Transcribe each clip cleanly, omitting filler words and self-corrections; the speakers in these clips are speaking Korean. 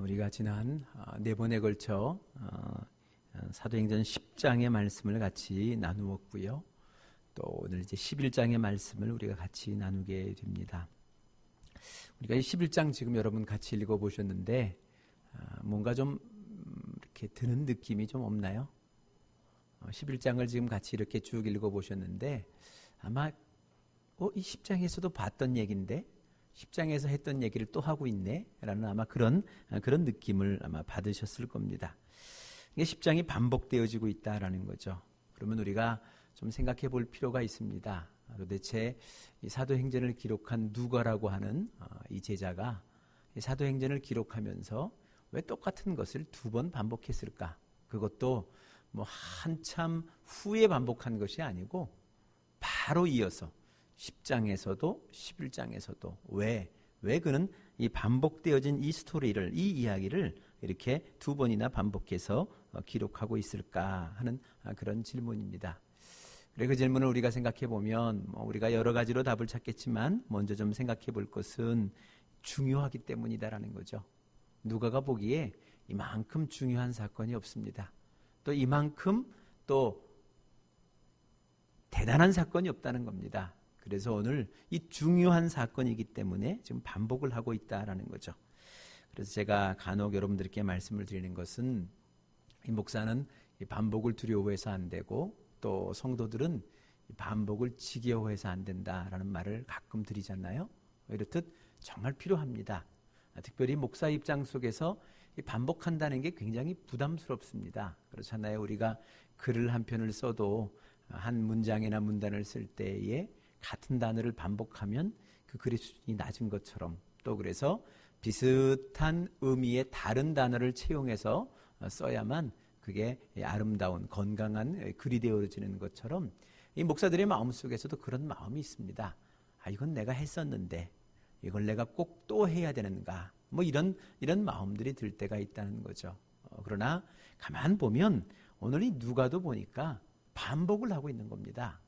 우리가 지난 네 번에 걸쳐 사도행전 10장의 말씀을 같이 나누었고요. 또 오늘 이제 11장의 말씀을 우리가 같이 나누게 됩니다. 우리가 이 11장 지금 여러분 같이 읽어보셨는데 뭔가 좀 이렇게 드는 느낌이 좀 없나요? 11장을 지금 같이 이렇게 쭉 읽어보셨는데 아마 이 10장에서도 봤던 얘기인데 10장에서 했던 얘기를 또 하고 있네 라는 아마 그런 느낌을 아마 받으셨을 겁니다. 이게 10장이 반복되어지고 있다라는 거죠. 그러면 우리가 좀 생각해 볼 필요가 있습니다. 도대체 이 사도행전을 기록한 누가라고 하는 이 제자가 이 사도행전을 기록하면서 왜 똑같은 것을 두 번 반복했을까? 그것도 뭐 한참 후에 반복한 것이 아니고 바로 이어서 10장에서도 11장에서도 왜 그는 이 반복되어진 이 스토리를, 이 이야기를 이렇게 두 번이나 반복해서 기록하고 있을까 하는 그런 질문입니다. 그래, 그 질문을 우리가 생각해 보면 우리가 여러 가지로 답을 찾겠지만 먼저 좀 생각해 볼 것은 중요하기 때문이다라는 거죠. 누가가 보기에 이만큼 중요한 사건이 없습니다. 또 이만큼 또 대단한 사건이 없다는 겁니다. 그래서 오늘 이 중요한 사건이기 때문에 지금 반복을 하고 있다라는 거죠. 그래서 제가 간혹 여러분들께 말씀을 드리는 것은 이 목사는 이 반복을 두려워해서 안 되고 또 성도들은 이 반복을 지겨워해서 안 된다라는 말을 가끔 드리잖아요. 이렇듯 정말 필요합니다. 특별히 목사 입장 속에서 이 반복한다는 게 굉장히 부담스럽습니다. 그렇잖아요. 우리가 글을 한 편을 써도 한 문장이나 문단을 쓸 때에 같은 단어를 반복하면 그 글의 수준이 낮은 것처럼 또 그래서 비슷한 의미의 다른 단어를 채용해서 써야만 그게 아름다운 건강한 글이 되어지는 것처럼 이 목사들의 마음속에서도 그런 마음이 있습니다. 이건 내가 했었는데 이걸 내가 꼭 또 해야 되는가 뭐 이런 마음들이 들 때가 있다는 거죠. 그러나 가만 보면 오늘 이 누가도 보니까 반복을 하고 있는 겁니다.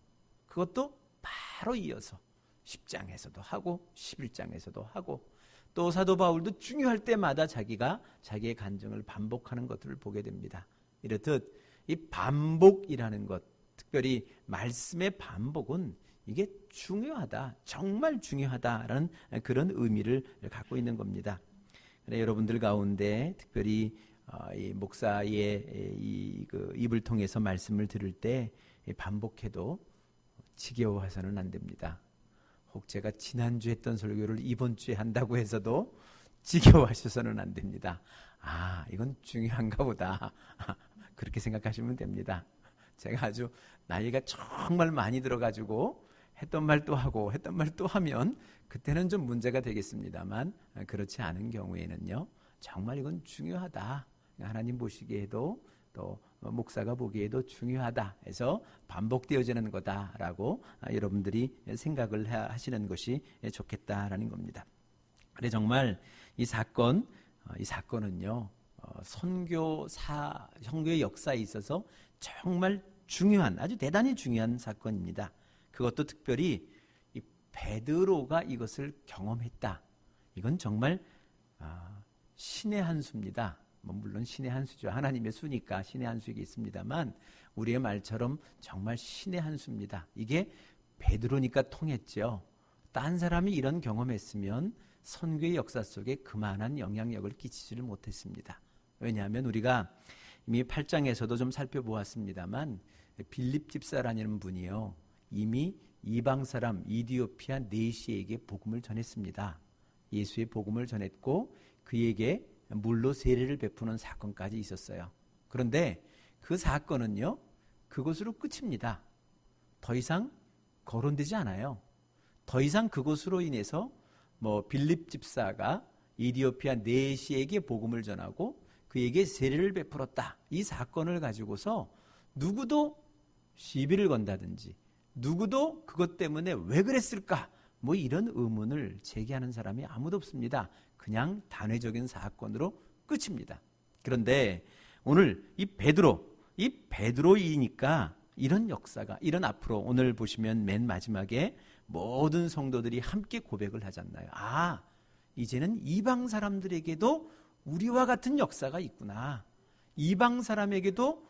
그것도 바로 이어서 10장에서도 하고 11장에서도 하고 또 사도 바울도 중요할 때마다 자기의 간증을 반복하는 것들을 보게 됩니다. 이렇듯 이 반복이라는 것, 특별히 말씀의 반복은 이게 중요하다, 정말 중요하다라는 그런 의미를 갖고 있는 겁니다. 그래, 여러분들 가운데 특별히 이 목사의 입을 통해서 말씀을 들을 때 반복해도 지겨워해서는 안 됩니다. 혹 제가 지난주에 했던 설교를 이번 주에 한다고 해서도 지겨워하셔서는 안 됩니다. 이건 중요한가 보다. 그렇게 생각하시면 됩니다. 제가 아주 나이가 정말 많이 들어가지고 했던 말 또 하고 했던 말 또 하면 그때는 좀 문제가 되겠습니다만 그렇지 않은 경우에는요. 정말 이건 중요하다. 하나님 보시기에도 또 목사가 보기에도 중요하다 해서 반복되어지는 거다라고 여러분들이 생각을 하시는 것이 좋겠다라는 겁니다. 그래 정말 이 사건은요 선교의 역사에 있어서 정말 중요한 아주 대단히 중요한 사건입니다. 그것도 특별히 이 베드로가 이것을 경험했다. 이건 정말 신의 한 수입니다. 물론 신의 한 수죠. 하나님의 수니까 신의 한 수이기 있습니다만 우리의 말처럼 정말 신의 한 수입니다. 이게 베드로니까 통했죠. 딴 사람이 이런 경험했으면 선교의 역사 속에 그만한 영향력을 끼치지를 못했습니다. 왜냐하면 우리가 이미 8장에서도 좀 살펴보았습니다만 빌립 집사라는 분이요. 이미 이방 사람 이디오피아 네시에게 복음을 전했습니다. 예수의 복음을 전했고 그에게 물로 세례를 베푸는 사건까지 있었어요. 그런데 그 사건은요. 그것으로 끝입니다. 더 이상 거론되지 않아요. 더 이상 그것으로 인해서 빌립 집사가 이디오피아 네시에게 복음을 전하고 그에게 세례를 베풀었다. 이 사건을 가지고서 누구도 시비를 건다든지 누구도 그것 때문에 왜 그랬을까? 이런 의문을 제기하는 사람이 아무도 없습니다. 그냥 단회적인 사건으로 끝입니다. 그런데 오늘 이 베드로이니까 이런 역사가, 이런 앞으로 오늘 보시면 맨 마지막에 모든 성도들이 함께 고백을 하지 않나요? 이제는 이방 사람들에게도 우리와 같은 역사가 있구나. 이방 사람에게도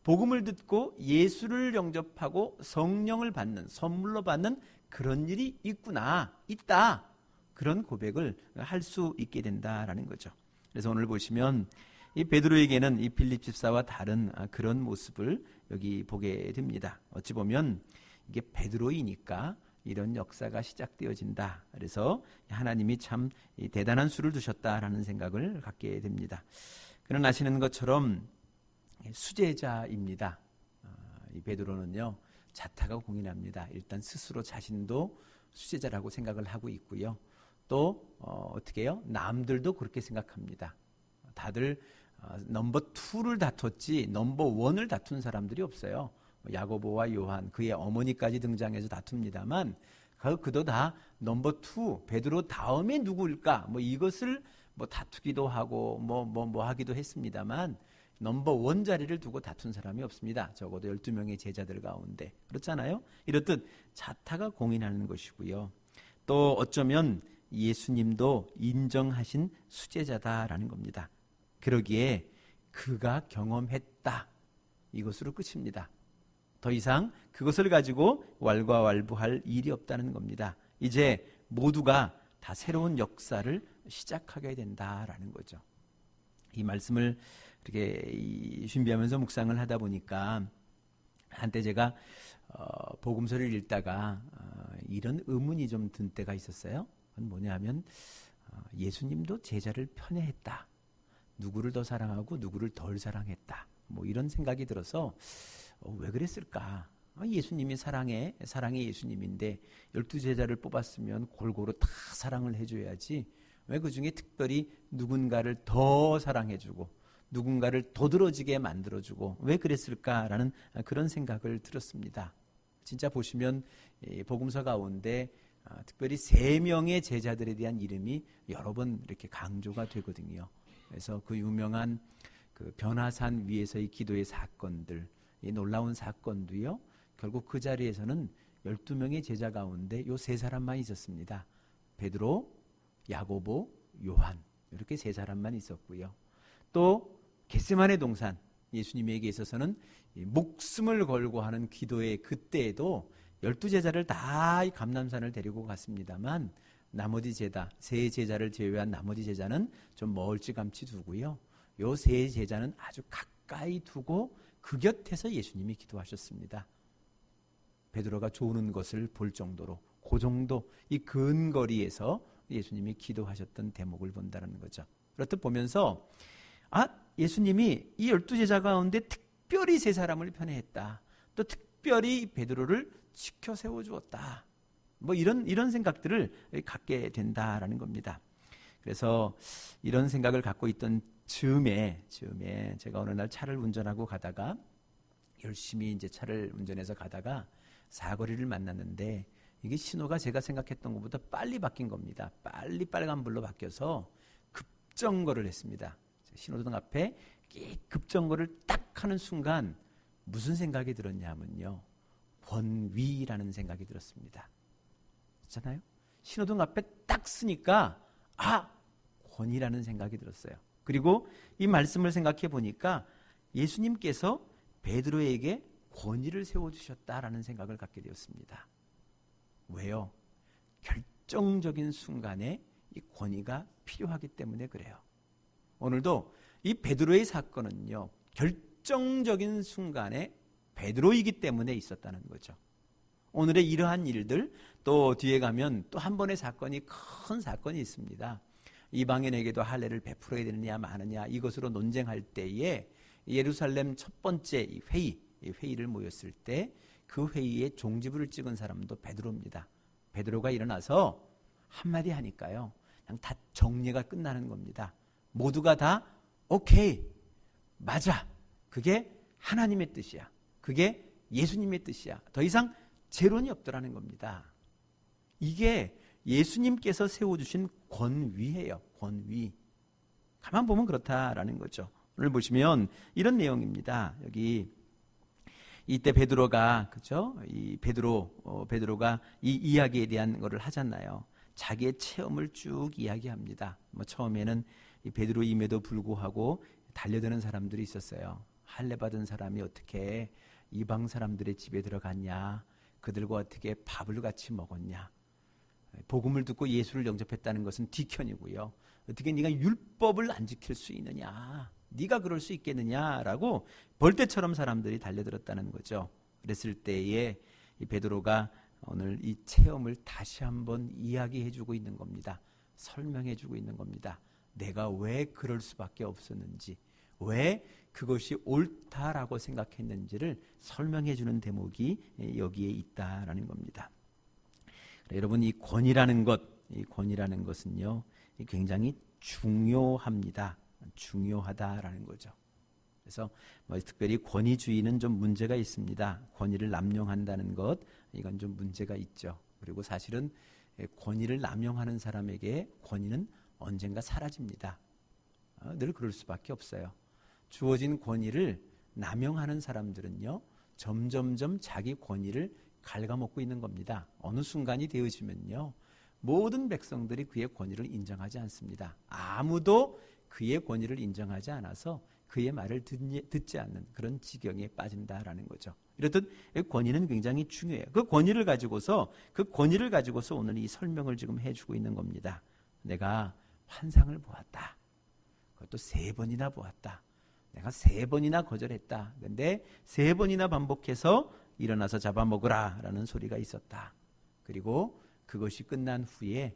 복음을 듣고 예수를 영접하고 성령을 받는, 선물로 받는 그런 일이 있구나, 있다. 그런 고백을 할 수 있게 된다라는 거죠. 그래서 오늘 보시면 이 베드로에게는 이 빌립 집사와 다른 그런 모습을 여기 보게 됩니다. 어찌 보면 이게 베드로이니까 이런 역사가 시작되어진다. 그래서 하나님이 참 대단한 수를 두셨다라는 생각을 갖게 됩니다. 그는 아시는 것처럼 수제자입니다. 이 베드로는요, 자타가 공인합니다. 일단 스스로 자신도 수제자라고 생각을 하고 있고요. 또 어떻게 해요? 남들도 그렇게 생각합니다. 다들 넘버 2를 다퉜지 넘버 1을 다툰 사람들이 없어요. 야고보와 요한, 그의 어머니까지 등장해서 다툽니다만 그도 다 넘버 2, 베드로 다음에 누구일까? 이것을 다투기도 하고 하기도 했습니다만 넘버 1 자리를 두고 다툰 사람이 없습니다. 적어도 12명의 제자들 가운데. 그렇잖아요? 이렇듯 자타가 공인하는 것이고요. 또 어쩌면 예수님도 인정하신 수제자다라는 겁니다. 그러기에 그가 경험했다. 이것으로 끝입니다. 더 이상 그것을 가지고 왈가왈부할 일이 없다는 겁니다. 이제 모두가 다 새로운 역사를 시작하게 된다라는 거죠. 이 말씀을 이렇게 준비하면서 묵상을 하다 보니까 한때 제가 복음서를 읽다가 이런 의문이 좀 든 때가 있었어요. 그건 뭐냐 하면 예수님도 제자를 편애했다. 누구를 더 사랑하고 누구를 덜 사랑했다. 이런 생각이 들어서 왜 그랬을까? 예수님이 사랑의 예수님인데 12제자를 뽑았으면 골고루 다 사랑을 해줘야지. 왜 그중에 특별히 누군가를 더 사랑해주고 누군가를 도드러지게 만들어주고 왜 그랬을까라는 그런 생각을 들었습니다. 진짜 보시면 복음서 가운데 특별히 3명의 제자들에 대한 이름이 여러 번 이렇게 강조가 되거든요. 그래서 그 유명한 그 변화산 위에서의 기도의 사건들, 이 놀라운 사건도요, 결국 그 자리에서는 12명의 제자 가운데 요 3사람만 있었습니다. 베드로, 야고보, 요한, 이렇게 3사람만 있었고요. 또 겟세마네 동산, 예수님에게 있어서는 목숨을 걸고 하는 기도의 그때에도 12제자를 다 이 감람산을 데리고 갔습니다만 나머지 제자, 3제자를 제외한 나머지 제자는 좀 멀찌감치 두고요. 요 3제자는 아주 가까이 두고 그 곁에서 예수님이 기도하셨습니다. 베드로가 조는 것을 볼 정도로 그 정도 이 근거리에서 예수님이 기도하셨던 대목을 본다는 거죠. 그렇듯 보면서 예수님이 이 12제자 가운데 특별히 3사람을 편애했다. 또 특별히 베드로를 지켜 세워주었다. 이런 생각들을 갖게 된다라는 겁니다. 그래서 이런 생각을 갖고 있던 즈음에 제가 어느 날 차를 운전하고 가다가 열심히 이제 차를 운전해서 가다가 사거리를 만났는데 이게 신호가 제가 생각했던 것보다 빨리 바뀐 겁니다. 빨리 빨간불로 바뀌어서 급정거를 했습니다. 신호등 앞에 급정거를 딱 하는 순간 무슨 생각이 들었냐면요. 권위라는 생각이 들었습니다. 그렇잖아요? 신호등 앞에 딱 쓰니까 권위라는 생각이 들었어요. 그리고 이 말씀을 생각해 보니까 예수님께서 베드로에게 권위를 세워주셨다라는 생각을 갖게 되었습니다. 왜요? 결정적인 순간에 이 권위가 필요하기 때문에 그래요. 오늘도 이 베드로의 사건은요, 결정적인 순간에 베드로이기 때문에 있었다는 거죠. 오늘의 이러한 일들, 또 뒤에 가면 또 한 번의 사건이, 큰 사건이 있습니다. 이방인에게도 할례를 베풀어야 되느냐 마느냐 이것으로 논쟁할 때에 예루살렘 첫 번째 회의를 모였을 때 그 회의에 종지부를 찍은 사람도 베드로입니다. 베드로가 일어나서 한마디 하니까요, 그냥 다 정리가 끝나는 겁니다. 모두가 다 오케이, 맞아, 그게 하나님의 뜻이야, 그게 예수님의 뜻이야, 더 이상 재론이 없더라는 겁니다. 이게 예수님께서 세워주신 권위예요. 권위. 가만 보면 그렇다라는 거죠. 오늘 보시면 이런 내용입니다. 여기 이때 베드로가, 그죠? 이 베드로가 이 이야기에 대한 거를 하잖아요. 자기의 체험을 쭉 이야기합니다. 처음에는 이 베드로임에도 불구하고 달려드는 사람들이 있었어요. 할례 받은 사람이 어떻게 이방 사람들의 집에 들어갔냐, 그들과 어떻게 밥을 같이 먹었냐. 복음을 듣고 예수를 영접했다는 것은 뒤편이고요. 어떻게 네가 율법을 안 지킬 수 있느냐, 네가 그럴 수 있겠느냐라고 벌떼처럼 사람들이 달려들었다는 거죠. 그랬을 때에 이 베드로가 오늘 이 체험을 다시 한번 이야기해주고 있는 겁니다. 설명해주고 있는 겁니다. 내가 왜 그럴 수밖에 없었는지, 왜 그것이 옳다라고 생각했는지를 설명해주는 대목이 여기에 있다라는 겁니다. 여러분, 이 권위라는 것은요, 굉장히 중요합니다. 중요하다라는 거죠. 그래서 특별히 권위주의는 좀 문제가 있습니다. 권위를 남용한다는 것, 이건 좀 문제가 있죠. 그리고 사실은 권위를 남용하는 사람에게 권위는 언젠가 사라집니다. 늘 그럴 수밖에 없어요. 주어진 권위를 남용하는 사람들은요, 점점점 자기 권위를 갉아먹고 있는 겁니다. 어느 순간이 되어지면요, 모든 백성들이 그의 권위를 인정하지 않습니다. 아무도 그의 권위를 인정하지 않아서 그의 말을 듣지 않는 그런 지경에 빠진다라는 거죠. 이렇듯 권위는 굉장히 중요해요. 그 권위를 가지고서 오늘 이 설명을 지금 해주고 있는 겁니다. 내가 환상을 보았다. 그것도 3번이나 보았다. 내가 3번이나 거절했다. 그런데 3번이나 반복해서 일어나서 잡아먹으라 라는 소리가 있었다. 그리고 그것이 끝난 후에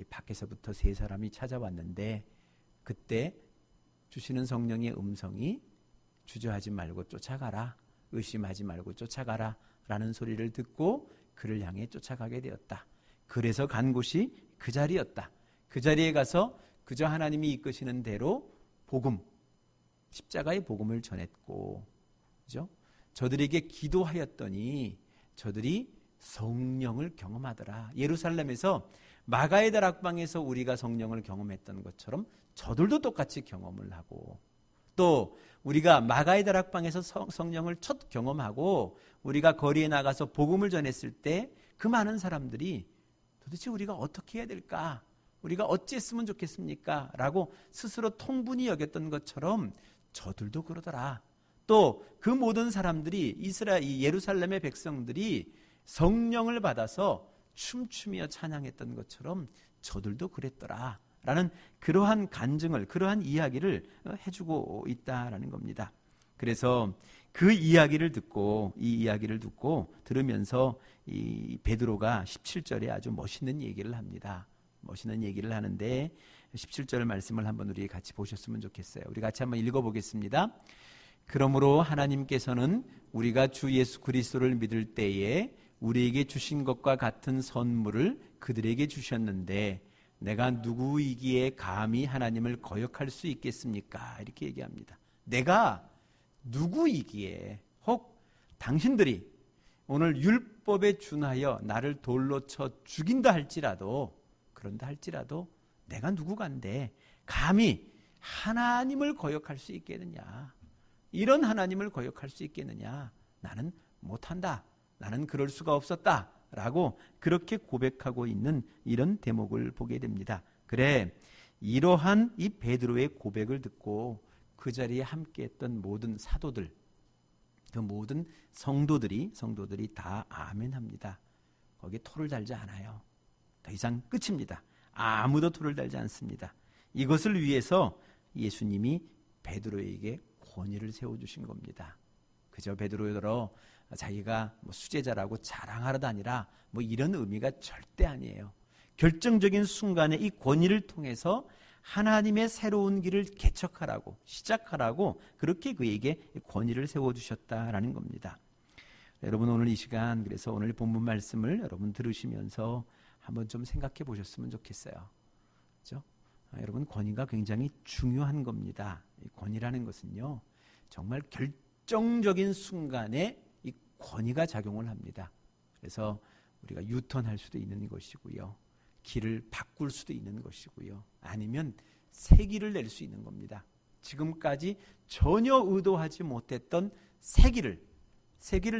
밖에서부터 3사람이 찾아왔는데, 그때 주시는 성령의 음성이 주저하지 말고 쫓아가라, 의심하지 말고 쫓아가라 라는 소리를 듣고 그를 향해 쫓아가게 되었다. 그래서 간 곳이 그 자리였다. 그 자리에 가서 그저 하나님이 이끄시는 대로 복음, 십자가의 복음을 전했고, 그죠? 저들에게 기도하였더니 저들이 성령을 경험하더라. 예루살렘에서 마가의 다락방에서 우리가 성령을 경험했던 것처럼 저들도 똑같이 경험을 하고, 또 우리가 마가의 다락방에서 성령을 첫 경험하고 우리가 거리에 나가서 복음을 전했을 때 그 많은 사람들이 도대체 우리가 어떻게 해야 될까? 우리가 어찌했으면 좋겠습니까? 라고 스스로 통분히 여겼던 것처럼 저들도 그러더라. 또 그 모든 사람들이 예루살렘의 백성들이 성령을 받아서 춤추며 찬양했던 것처럼 저들도 그랬더라 라는 그러한 간증을, 그러한 이야기를 해주고 있다라는 겁니다. 그래서 그 이야기를 듣고 들으면서 이 베드로가 17절에 아주 멋있는 얘기를 합니다. 멋있는 얘기를 하는데 17절 말씀을 한번 우리 같이 보셨으면 좋겠어요. 우리 같이 한번 읽어보겠습니다. 그러므로 하나님께서는 우리가 주 예수 그리스도를 믿을 때에 우리에게 주신 것과 같은 선물을 그들에게 주셨는데 내가 누구이기에 감히 하나님을 거역할 수 있겠습니까? 이렇게 얘기합니다. 내가 누구이기에, 혹 당신들이 오늘 율법에 준하여 나를 돌로 쳐 죽인다 할지라도, 그런다 할지라도 내가 누구간데 감히 하나님을 거역할 수 있겠느냐? 이런 하나님을 거역할 수 있겠느냐? 나는 못한다. 나는 그럴 수가 없었다. 라고 그렇게 고백하고 있는 이런 대목을 보게 됩니다. 그래, 이러한 이 베드로의 고백을 듣고 그 자리에 함께했던 모든 사도들, 그 모든 성도들이 다 아멘합니다. 거기에 토를 달지 않아요. 더 이상 끝입니다. 아무도 토를 달지 않습니다. 이것을 위해서 예수님이 베드로에게 권위를 세워주신 겁니다. 그저 베드로더러 자기가 수제자라고 자랑하러 다니라 이런 의미가 절대 아니에요. 결정적인 순간에 이 권위를 통해서 하나님의 새로운 길을 개척하라고, 시작하라고 그렇게 그에게 권위를 세워주셨다라는 겁니다. 여러분, 오늘 이 시간, 그래서 오늘 본문 말씀을 여러분 들으시면서 한번 좀 생각해 보셨으면 좋겠어요. 그렇죠? 여러분, 권위가 굉장히 중요한 겁니다. 이 권위라는 것은요, 정말 결정적인 순간에 이 권위가 작용을 합니다. 그래서 우리가 유턴할 수도 있는 것이고요, 길을 바꿀 수도 있는 것이고요, 아니면 새 길을 낼 수 있는 겁니다. 지금까지 전혀 의도하지 못했던 새 길을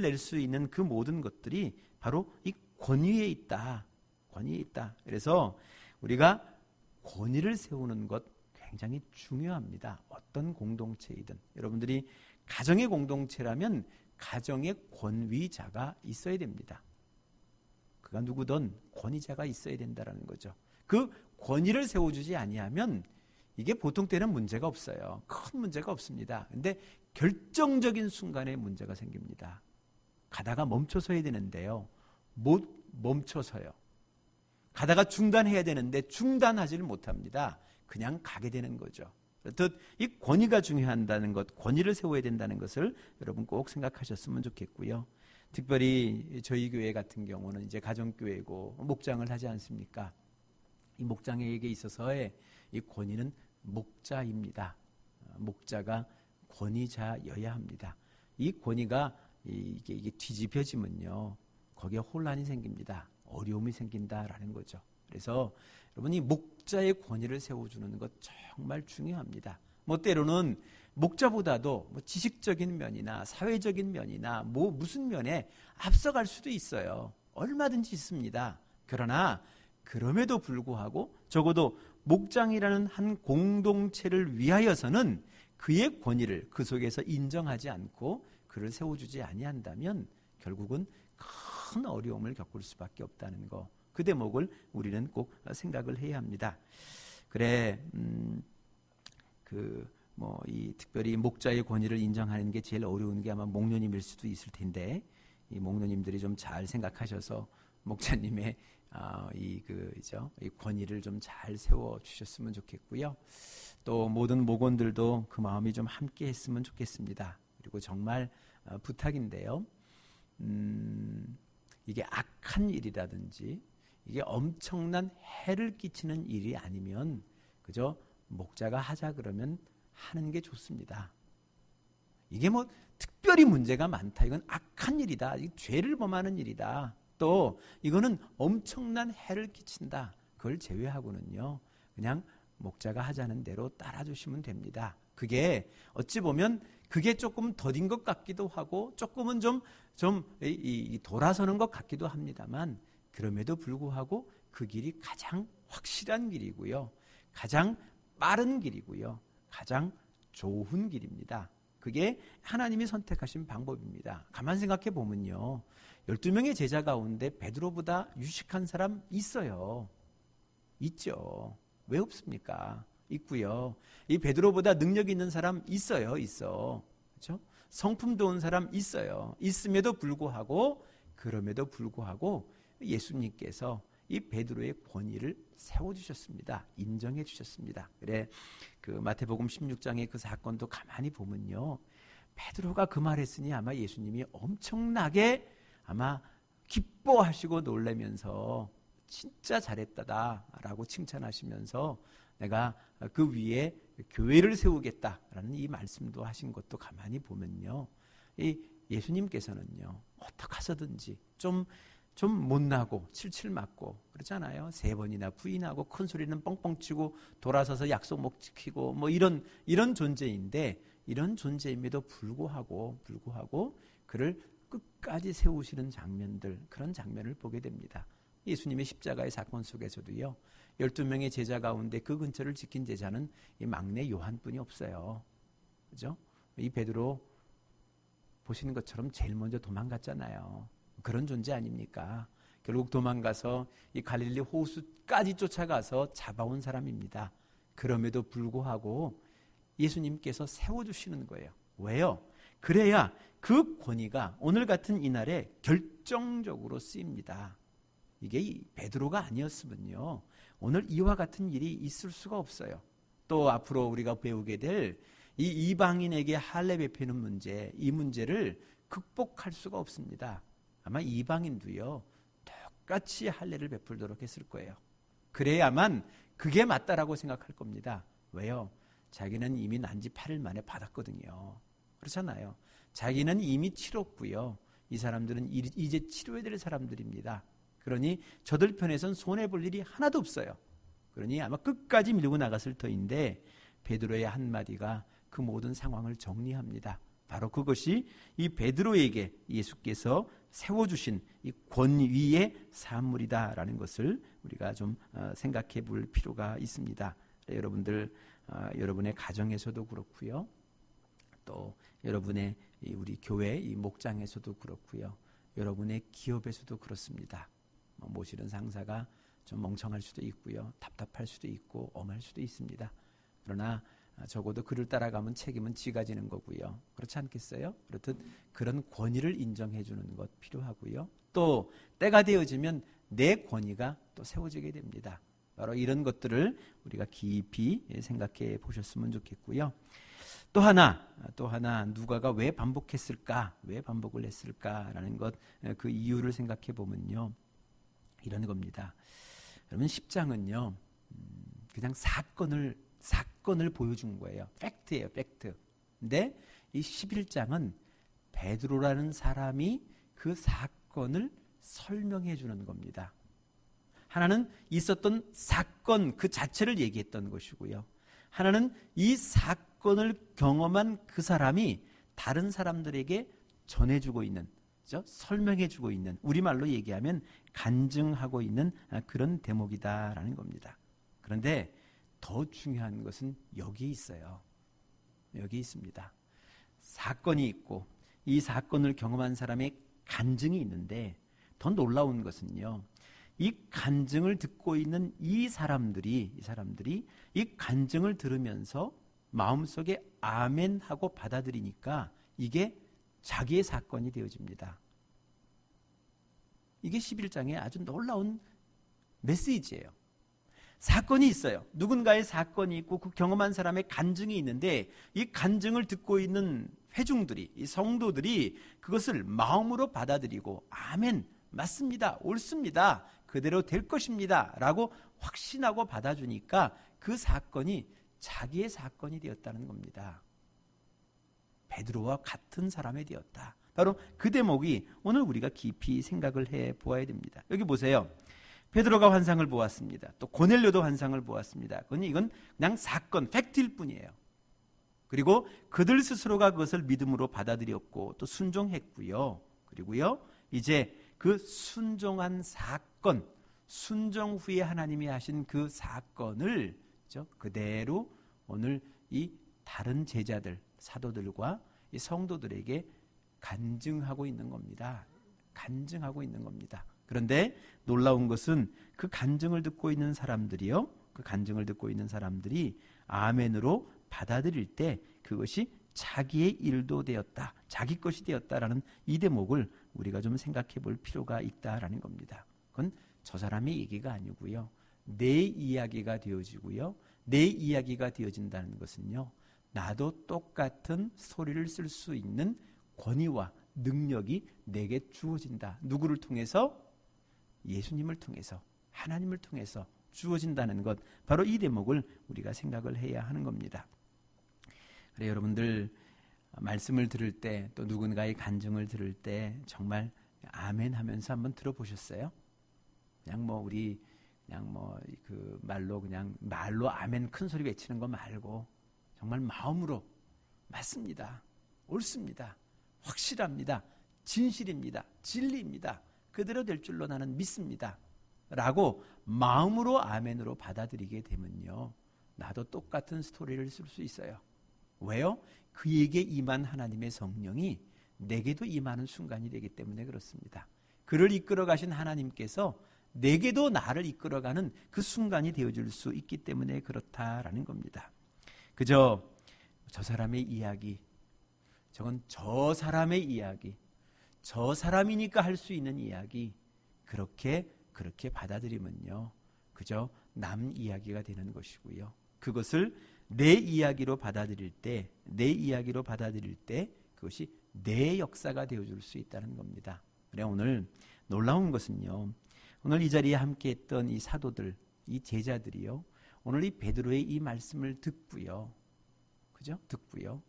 낼 수 있는 그 모든 것들이 바로 이 권위에 있다. 권위에 있다. 그래서 우리가 권위를 세우는 것 굉장히 중요합니다. 어떤 공동체이든. 여러분들이 가정의 공동체라면 가정의 권위자가 있어야 됩니다. 그가 누구든 권위자가 있어야 된다는 거죠. 그 권위를 세워주지 아니하면 이게 보통 때는 문제가 없어요. 큰 문제가 없습니다. 근데 결정적인 순간에 문제가 생깁니다. 가다가 멈춰서야 되는데요. 못 멈춰서요. 가다가 중단해야 되는데 중단하지를 못합니다. 그냥 가게 되는 거죠. 그렇듯 이 권위가 중요하다는 것, 권위를 세워야 된다는 것을 여러분 꼭 생각하셨으면 좋겠고요. 특별히 저희 교회 같은 경우는 이제 가정교회고 목장을 하지 않습니까? 이 목장에게 있어서의 이 권위는 목자입니다. 목자가 권위자여야 합니다. 이 권위가 이게 뒤집혀지면요, 거기에 혼란이 생깁니다. 어려움이 생긴다라는 거죠. 그래서 여러분이 목자의 권위를 세워주는 것 정말 중요합니다. 뭐 때로는 목자보다도 뭐 지식적인 면이나 사회적인 면이나 뭐 무슨 면에 앞서갈 수도 있어요. 얼마든지 있습니다. 그러나 그럼에도 불구하고 적어도 목장이라는 한 공동체를 위하여서는 그의 권위를 그 속에서 인정하지 않고 그를 세워주지 아니한다면 결국은 큰 어려움을 겪을 수밖에 없다는 거, 그 대목을 우리는 꼭 생각을 해야 합니다. 그래, 이 특별히 목자의 권위를 인정하는 게 제일 어려운 게 아마 목녀님일 수도 있을 텐데, 이 목녀님들이 좀 잘 생각하셔서 목자님의 이 권위를 좀 잘 세워 주셨으면 좋겠고요. 또 모든 목원들도 그 마음이 좀 함께 했으면 좋겠습니다. 그리고 정말 부탁인데요. 이게 악한 일이라든지 이게 엄청난 해를 끼치는 일이 아니면 그저 목자가 하자 그러면 하는 게 좋습니다. 이게 뭐 특별히 문제가 많다, 이건 악한 일이다, 이게 죄를 범하는 일이다, 또 이거는 엄청난 해를 끼친다, 그걸 제외하고는요 그냥 목자가 하자는 대로 따라주시면 됩니다. 그게 어찌 보면 그게 조금 더딘 것 같기도 하고 조금은 좀 돌아서는 것 같기도 합니다만, 그럼에도 불구하고 그 길이 가장 확실한 길이고요, 가장 빠른 길이고요, 가장 좋은 길입니다. 그게 하나님이 선택하신 방법입니다. 가만 생각해 보면요, 12명의 제자 가운데 베드로보다 유식한 사람 있어요. 있죠. 왜 없습니까? 있고요. 이 베드로보다 능력 있는 사람 있어요. 있어. 그렇죠? 성품 좋은 사람 있어요. 있음에도 불구하고, 그럼에도 불구하고 예수님께서 이 베드로의 권위를 세워주셨습니다. 인정해 주셨습니다. 그래, 그 마태복음 16장의 그 사건도 가만히 보면요, 베드로가 그 말했으니 아마 예수님이 엄청나게 아마 기뻐하시고 놀라면서 진짜 잘했다라고 칭찬하시면서 내가 그 위에 교회를 세우겠다라는 이 말씀도 하신 것도 가만히 보면요, 이 예수님께서는요 어떻게 해서든지 좀 못나고 칠칠 맞고 그렇잖아요. 3번이나 부인하고 큰 소리는 뻥뻥 치고 돌아서서 약속 못 지키고 뭐 이런 존재인데, 이런 존재임에도 불구하고 그를 끝까지 세우시는 장면들, 그런 장면을 보게 됩니다. 예수님의 십자가의 사건 속에서도요, 12명의 제자 가운데 그 근처를 지킨 제자는 이 막내 요한뿐이 없어요. 그죠? 이 베드로 보시는 것처럼 제일 먼저 도망갔잖아요. 그런 존재 아닙니까? 결국 도망가서 이 갈릴리 호수까지 쫓아가서 잡아온 사람입니다. 그럼에도 불구하고 예수님께서 세워주시는 거예요. 왜요? 그래야 그 권위가 오늘 같은 이날에 결정적으로 쓰입니다. 이게 베드로가 아니었으면요 오늘 이와 같은 일이 있을 수가 없어요. 또 앞으로 우리가 배우게 될 이 이방인에게 할례 베푸는 문제, 이 문제를 극복할 수가 없습니다. 아마 이방인도요 똑같이 할례를 베풀도록 했을 거예요. 그래야만 그게 맞다라고 생각할 겁니다. 왜요? 자기는 이미 난 지 8일 만에 받았거든요. 그렇잖아요. 자기는 이미 치렀고요, 이 사람들은 이제 치료해야 될 사람들입니다. 그러니 저들 편에선 손해볼 일이 하나도 없어요. 그러니 아마 끝까지 밀고 나갔을 터인데 베드로의 한마디가 그 모든 상황을 정리합니다. 바로 그것이 이 베드로에게 예수께서 세워주신 이 권위의 산물이다라는 것을 우리가 좀 생각해 볼 필요가 있습니다. 여러분들, 여러분의 가정에서도 그렇고요. 또 여러분의 우리 교회 이 목장에서도 그렇고요. 여러분의 기업에서도 그렇습니다. 모시는 상사가 좀 멍청할 수도 있고요. 답답할 수도 있고 엄할 수도 있습니다. 그러나 적어도 그를 따라가면 책임은 지가 지는 거고요. 그렇지 않겠어요? 그렇듯 그런 권위를 인정해 주는 것 필요하고요. 또 때가 되어지면 내 권위가 또 세워지게 됩니다. 바로 이런 것들을 우리가 깊이 생각해 보셨으면 좋겠고요. 또 하나 누가가 왜 반복했을까? 왜 반복을 했을까라는 것, 그 이유를 생각해 보면요. 이런 겁니다. 여러분 10장은요. 그냥 사건을 보여준 거예요. 팩트예요, 팩트. 근데 이 11장은 베드로라는 사람이 그 사건을 설명해 주는 겁니다. 하나는 있었던 사건 그 자체를 얘기했던 것이고요. 하나는 이 사건을 경험한 그 사람이 다른 사람들에게 전해주고 있는, 그렇죠? 설명해주고 있는, 우리말로 얘기하면 간증하고 있는 그런 대목이다라는 겁니다. 그런데 더 중요한 것은 여기 있어요. 여기 있습니다. 사건이 있고 이 사건을 경험한 사람의 간증이 있는데 더 놀라운 것은요. 이 간증을 듣고 있는 이 사람들이 이 간증을 들으면서 마음속에 아멘 하고 받아들이니까 이게 자기의 사건이 되어집니다. 이게 11장의 아주 놀라운 메시지예요. 사건이 있어요. 누군가의 사건이 있고 그 경험한 사람의 간증이 있는데 이 간증을 듣고 있는 회중들이, 이 성도들이 그것을 마음으로 받아들이고 아멘, 맞습니다, 옳습니다, 그대로 될 것입니다 라고 확신하고 받아주니까 그 사건이 자기의 사건이 되었다는 겁니다. 베드로와 같은 사람이 되었다. 바로 그 대목이 오늘 우리가 깊이 생각을 해 보아야 됩니다. 여기 보세요. 베드로가 환상을 보았습니다. 또 고넬료도 환상을 보았습니다. 이건 그냥 사건, 팩트일 뿐이에요. 그리고 그들 스스로가 그것을 믿음으로 받아들였고 또 순종했고요. 그리고요, 이제 그 순종한 사건, 순종 후에 하나님이 하신 그 사건을 그대로 오늘 이 다른 제자들, 사도들과 이 성도들에게 간증하고 있는 겁니다. 간증하고 있는 겁니다. 그런데 놀라운 것은 그 간증을 듣고 있는 사람들이요, 그 간증을 듣고 있는 사람들이 아멘으로 받아들일 때 그것이 자기의 일도 되었다, 자기 것이 되었다라는 이 대목을 우리가 좀 생각해 볼 필요가 있다라는 겁니다. 그건 저 사람의 얘기가 아니고요, 내 이야기가 되어지고요, 내 이야기가 되어진다는 것은요, 나도 똑같은 스토리를 쓸 수 있는 권위와 능력이 내게 주어진다. 누구를 통해서? 예수님을 통해서, 하나님을 통해서 주어진다는 것, 바로 이 대목을 우리가 생각을 해야 하는 겁니다. 그래, 여러분들 말씀을 들을 때, 또 누군가의 간증을 들을 때 정말 아멘 하면서 한번 들어보셨어요? 말로 아멘 큰 소리 외치는 거 말고 정말 마음으로 맞습니다, 옳습니다, 확실합니다, 진실입니다, 진리입니다, 그대로 될 줄로 나는 믿습니다 라고 마음으로 아멘으로 받아들이게 되면요, 나도 똑같은 스토리를 쓸 수 있어요. 왜요? 그에게 임한 하나님의 성령이 내게도 임하는 순간이 되기 때문에 그렇습니다. 그를 이끌어 가신 하나님께서 내게도 나를 이끌어가는 그 순간이 되어줄 수 있기 때문에 그렇다라는 겁니다. 그저 저 사람의 이야기, 저건 저 사람의 이야기, 저 사람이니까 할 수 있는 이야기, 그렇게 받아들이면요, 그저 남 이야기가 되는 것이고요. 그것을 내 이야기로 받아들일 때 그것이 내 역사가 되어줄 수 있다는 겁니다. 그래, 오늘 놀라운 것은요, 오늘 이 자리에 함께했던 이 사도들, 이 제자들이요, 오늘 이 베드로의 이 말씀을 듣고요, 그죠? 듣고요,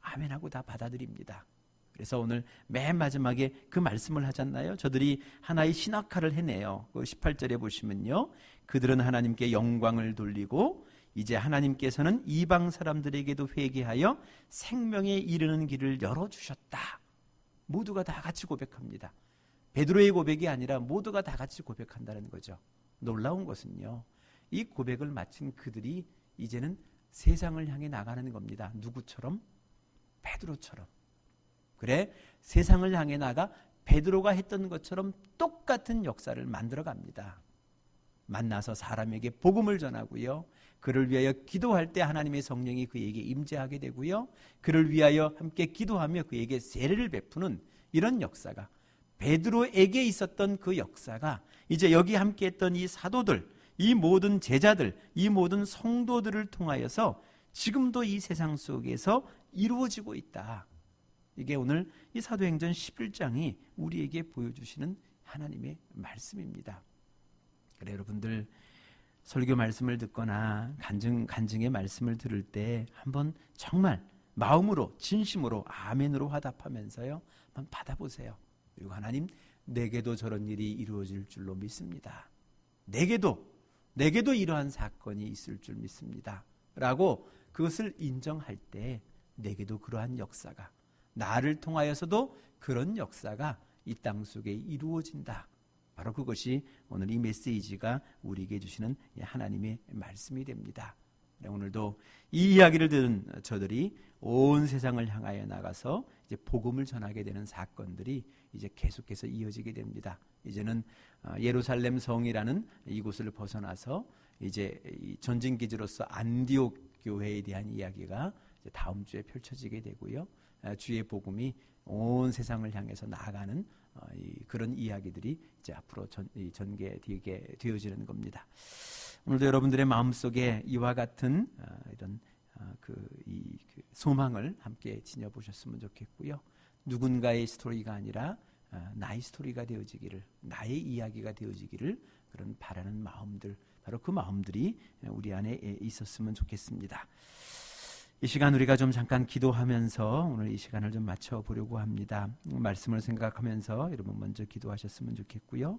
아멘하고 다 받아들입니다. 그래서 오늘 맨 마지막에 그 말씀을 하잖아요. 저들이 하나의 신학화를 해내요. 그 18절에 보시면요, 그들은 하나님께 영광을 돌리고 이제 하나님께서는 이방 사람들에게도 회개하여 생명에 이르는 길을 열어주셨다. 모두가 다 같이 고백합니다. 베드로의 고백이 아니라 모두가 다 같이 고백한다는 거죠. 놀라운 것은요, 이 고백을 마친 그들이 이제는 세상을 향해 나가는 겁니다. 누구처럼? 베드로처럼. 그래, 세상을 향해 나가 베드로가 했던 것처럼 똑같은 역사를 만들어 갑니다. 만나서 사람에게 복음을 전하고요, 그를 위하여 기도할 때 하나님의 성령이 그에게 임재하게 되고요, 그를 위하여 함께 기도하며 그에게 세례를 베푸는 이런 역사가, 베드로에게 있었던 그 역사가 이제 여기 함께했던 이 사도들, 이 모든 제자들, 이 모든 성도들을 통하여서 지금도 이 세상 속에서 이루어지고 있다. 이게 오늘 이 사도행전 11장이 우리에게 보여주시는 하나님의 말씀입니다. 그래, 여러분들 설교 말씀을 듣거나 간증의 말씀을 들을 때 한번 정말 마음으로 진심으로 아멘으로 화답하면서요, 한번 받아보세요. 그리고 하나님, 내게도 저런 일이 이루어질 줄로 믿습니다. 내게도 이러한 사건이 있을 줄 믿습니다. 라고 그것을 인정할 때 내게도 그러한 역사가, 나를 통하여서도 그런 역사가 이 땅 속에 이루어진다. 바로 그것이 오늘 이 메시지가 우리에게 주시는 하나님의 말씀이 됩니다. 오늘도 이 이야기를 들은 저들이 온 세상을 향하여 나가서 이제 복음을 전하게 되는 사건들이 이제 계속해서 이어지게 됩니다. 이제는 예루살렘 성이라는 이곳을 벗어나서 이제 전진 기지로서 안디옥 교회에 대한 이야기가 이제 다음 주에 펼쳐지게 되고요, 주의 복음이 온 세상을 향해서 나아가는 그런 이야기들이 이제 앞으로 전개되게 되어지는 겁니다. 오늘도 여러분들의 마음속에 이와 같은 이런 그 소망을 함께 지녀보셨으면 좋겠고요. 누군가의 스토리가 아니라 나의 스토리가 되어지기를, 나의 이야기가 되어지기를 그런 바라는 마음들, 바로 그 마음들이 우리 안에 있었으면 좋겠습니다. 이 시간 우리가 좀 잠깐 기도하면서 오늘 이 시간을 좀 맞춰보려고 합니다. 말씀을 생각하면서 여러분 먼저 기도하셨으면 좋겠고요.